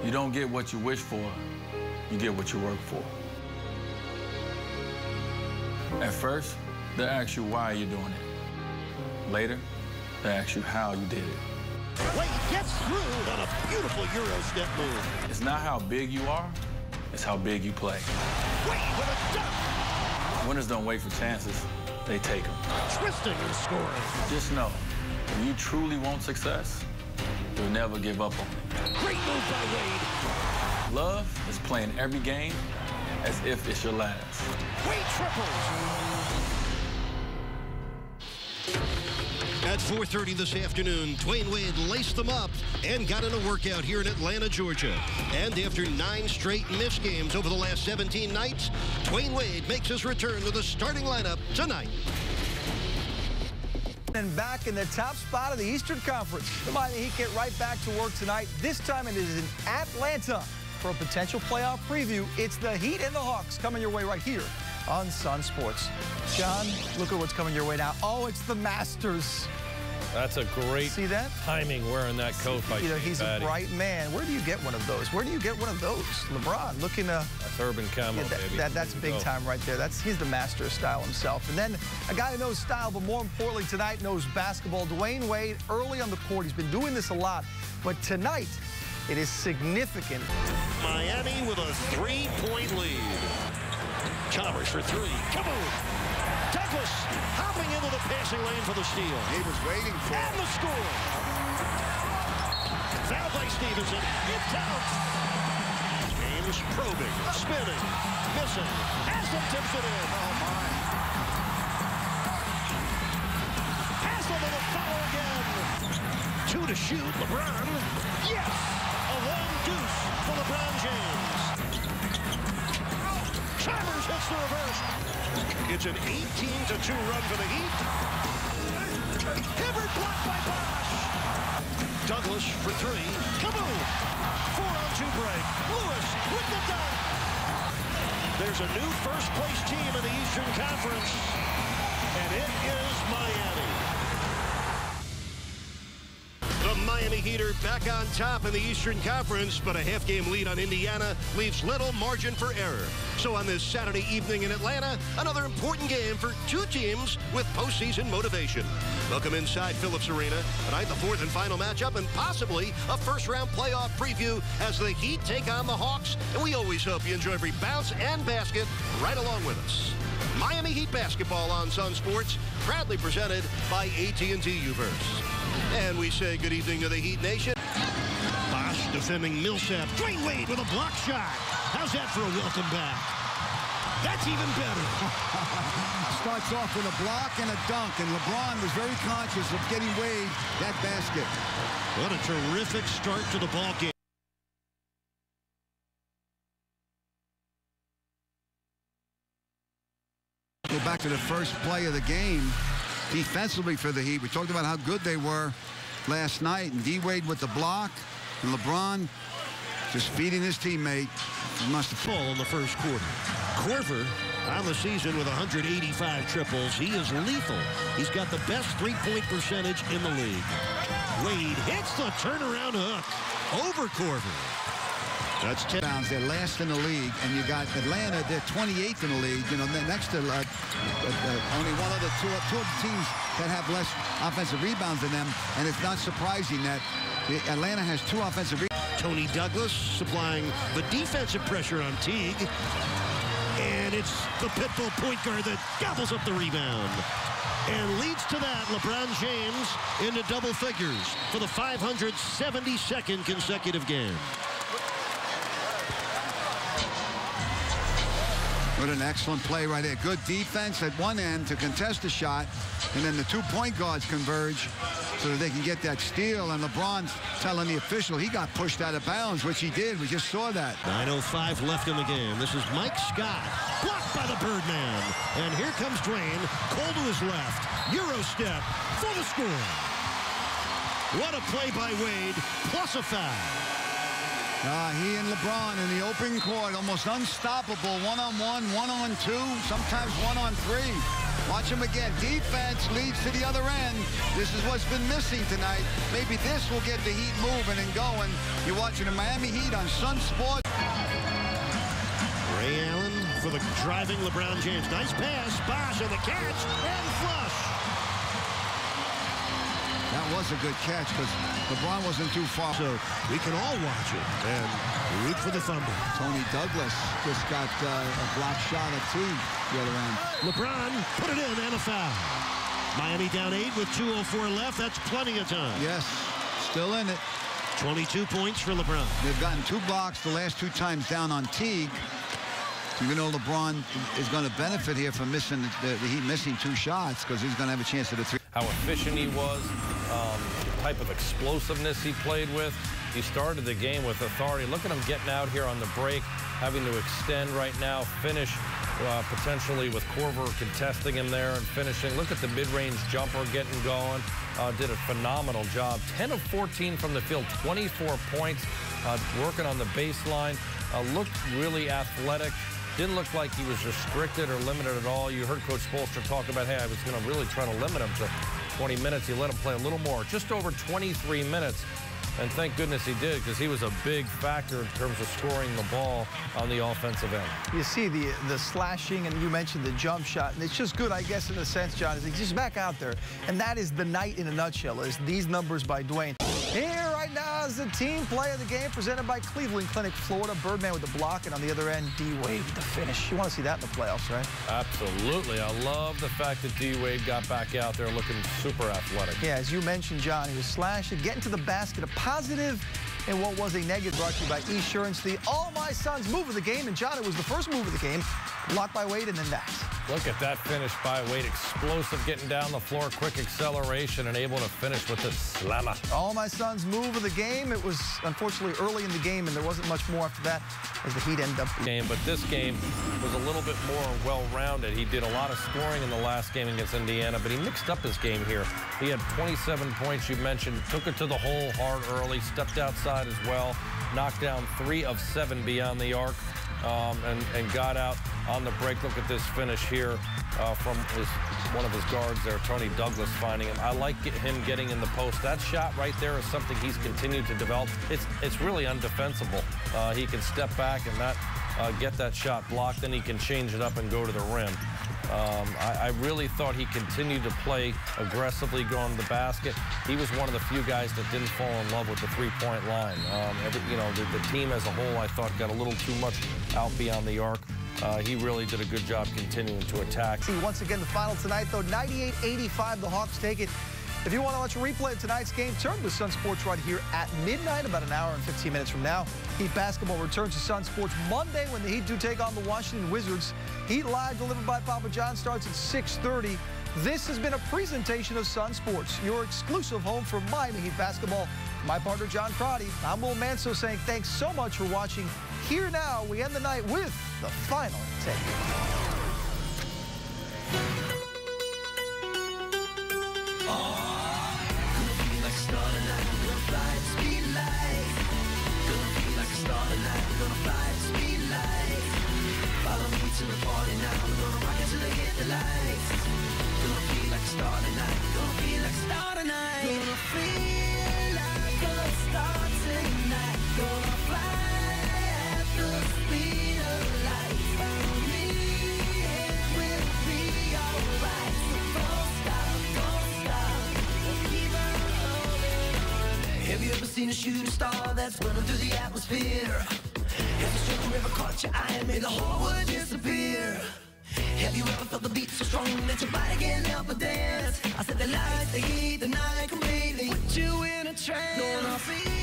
You don't get what you wish for, you get what you work for. At first, they'll ask you why you're doing it. Later, they'll ask you how you did it. Wade gets through on a beautiful Euro step move. It's not how big you are, it's how big you play. Wade with a dunk. Winners don't wait for chances, they take them. Twisting and scoring. Just know, when you truly want success, you'll never give up on it. Great move by Wade. Love is playing every game as if it's your last. Wade triples. At 4:30 this afternoon, Dwayne Wade laced them up and got in a workout here in Atlanta, Georgia. And after 9 straight missed games over the last 17 nights, Dwayne Wade makes his return to the starting lineup tonight. And back in the top spot of the Eastern Conference. The Miami Heat get right back to work tonight. This time it is in Atlanta for a potential playoff preview. It's the Heat and the Hawks coming your way right here on Sunsports. John, look at what's coming your way now. Oh, it's the Masters. That's a great timing wearing that coat by You know, he's Patty. a bright man. Where do you get one of those? Where do you get one of those? LeBron looking to... That's urban camo, baby. That's big time right there. He's the master of style himself. And then a guy who knows style, but more importantly tonight knows basketball. Dwayne Wade, early on the court. He's been doing this a lot. But tonight, it is significant. Miami with a 3-point lead. Chalmers for 3. Kaboom! Douglas hopping into the passing lane for the steal. He was waiting for it. And the score. Foul by Stevenson. It counts. James probing, spinning, missing. Haslam tips it in. Oh, my. Haslam with a foul again. 2 to shoot. LeBron. Yes! A long deuce for LeBron James. Chalmers hits the reverse. It's an 18-2 run for the Heat. Hibbert blocked by Bosh. Douglas for 3. Kaboom! 4-on-2 break. Lewis with the dunk. There's a new first-place team in the Eastern Conference, and it is Miami. The Miami Heat are back on top in the Eastern Conference, but a half-game lead on Indiana leaves little margin for error. So on this Saturday evening in Atlanta, another important game for 2 teams with postseason motivation. Welcome inside Phillips Arena. Tonight, the 4th and final matchup and possibly a first-round playoff preview as the Heat take on the Hawks. And we always hope you enjoy every bounce and basket right along with us. Miami Heat basketball on Sunsports, proudly presented by AT&T U-verse. And we say good evening to the Heat Nation. Bosh defending Millsap. Dwayne Wade with a block shot. How's that for a welcome back? That's even better. Starts off with a block and a dunk, and LeBron was very conscious of getting Wade that basket. What a terrific start to the ball game. Go back to the first play of the game. Defensively for the Heat, we talked about how good they were last night, and D-Wade with the block, and LeBron just feeding his teammate. He must have full in the first quarter. Korver on the season with 185 triples. He is lethal. He's got the best three-point percentage in the league. Wade hits the turnaround hook over Korver. That's 10 bounds. They're last in the league, and you got Atlanta. They're 28th in the league. You know, next to only one of the two of the teams that have less offensive rebounds than them. And it's not surprising that Atlanta has 2 offensive rebounds. Tony Douglas supplying the defensive pressure on Teague, and it's the pitbull point guard that gobbles up the rebound. And leads to that, LeBron James into double figures for the 572nd consecutive game. What an excellent play right there. Good defense at one end to contest the shot, and then the 2 point guards converge so that they can get that steal. And LeBron's telling the official he got pushed out of bounds, which he did. We just saw that. 9:05 left in the game. This is Mike Scott, blocked by the Birdman. And here comes Dwayne, Cole to his left. Euro step for the score. What a play by Wade, plus a foul. He and LeBron in the open court, almost unstoppable, 1-on-1, 1-on-2, sometimes 1-on-3. Watch him again. Defense leads to the other end. This is what's been missing tonight. Maybe this will get the Heat moving and going. You're watching the Miami Heat on Sunsports. Ray Allen for the driving LeBron James. Nice pass. Bosh on the catch and flush. That was a good catch because LeBron wasn't too far. So we can all watch it and root for the Thunder. Tony Douglas just got a block shot at Teague the other end. LeBron put it in and a foul. Miami down 8 with 2:04 left. That's plenty of time. Yes, still in it. 22 points for LeBron. They've gotten 2 blocks the last 2 times down on Teague. You know LeBron is going to benefit here from missing the Heat missing 2 shots because he's going to have a chance at a 3. How efficient he was, the type of explosiveness he played with. He started the game with authority. Look at him getting out here on the break, having to extend right now, finish potentially with Korver contesting him there and finishing. Look at the mid-range jumper getting going. Did a phenomenal job. 10 of 14 from the field, 24 points, working on the baseline. Looked really athletic. Didn't look like he was restricted or limited at all. You heard Coach Spoelstra talk about, hey, I was going to really try to limit him to 20 minutes. He let him play a little more, just over 23 minutes. And thank goodness he did, because he was a big factor in terms of scoring the ball on the offensive end. You see the slashing, and you mentioned the jump shot. And it's just good, I guess, in a sense, John, is he's just back out there. And that is the night in a nutshell, is these numbers by Dwayne. Here right now is the team play of the game presented by Cleveland Clinic Florida. Birdman with the block, and on the other end, D-Wade with the finish. You want to see that in the playoffs, right? Absolutely. I love the fact that D-Wade got back out there looking super athletic. Yeah, as you mentioned, John, he was slashing, getting to the basket, a positive and what was a negative. Brought to you by Esurance, the All My Sons move of the game. And, John, it was the first move of the game. Blocked by Wade, and then that. Look at that finish by Wade. Explosive, getting down the floor, quick acceleration, and able to finish with the slammer. All My Sons move of the game. It was, unfortunately, early in the game, and there wasn't much more after that as the Heat ended up. But this game was a little bit more well-rounded. He did a lot of scoring in the last game against Indiana, but he mixed up his game here. He had 27 points, you mentioned, took it to the hole hard early, stepped outside as well, knocked down 3 of 7 beyond the arc. And got out on the break. Look at this finish here from one of his guards there, Tony Douglas, finding him. I like him getting in the post. That shot right there is something he's continued to develop. It's really undefensible. He can step back and not get that shot blocked, then he can change it up and go to the rim. I really thought he continued to play aggressively going to the basket. He was one of the few guys that didn't fall in love with the three-point line. The team as a whole, I thought, got a little too much out beyond the arc. He really did a good job continuing to attack. See, once again, the final tonight, though, 98-85, the Hawks take it. If you want to watch a replay of tonight's game, turn to Sunsports right here at midnight, about an hour and 15 minutes from now. Heat basketball returns to Sunsports Monday when the Heat do take on the Washington Wizards. Heat Live, delivered by Papa John, starts at 6:30. This has been a presentation of Sunsports, your exclusive home for Miami Heat basketball. My partner, John Crotty. I'm Will Manso saying thanks so much for watching. Here now, we end the night with the final take. To the party now, we're gonna rock it till they hit the lights. Gonna feel like a star tonight. Gonna feel like a star tonight. Gonna feel like a star tonight. Gonna fly at the speed of light. Follow me and we'll be alright. So don't stop. Keep on holding on. Have you ever seen a shooting star that's burning through the atmosphere? Has a certain river caught your eye and made the whole world disappear? Have you ever felt the beat so strong that your body can't help but dance? I said the lights, the heat, the night completely put you in a trance. Gonna feel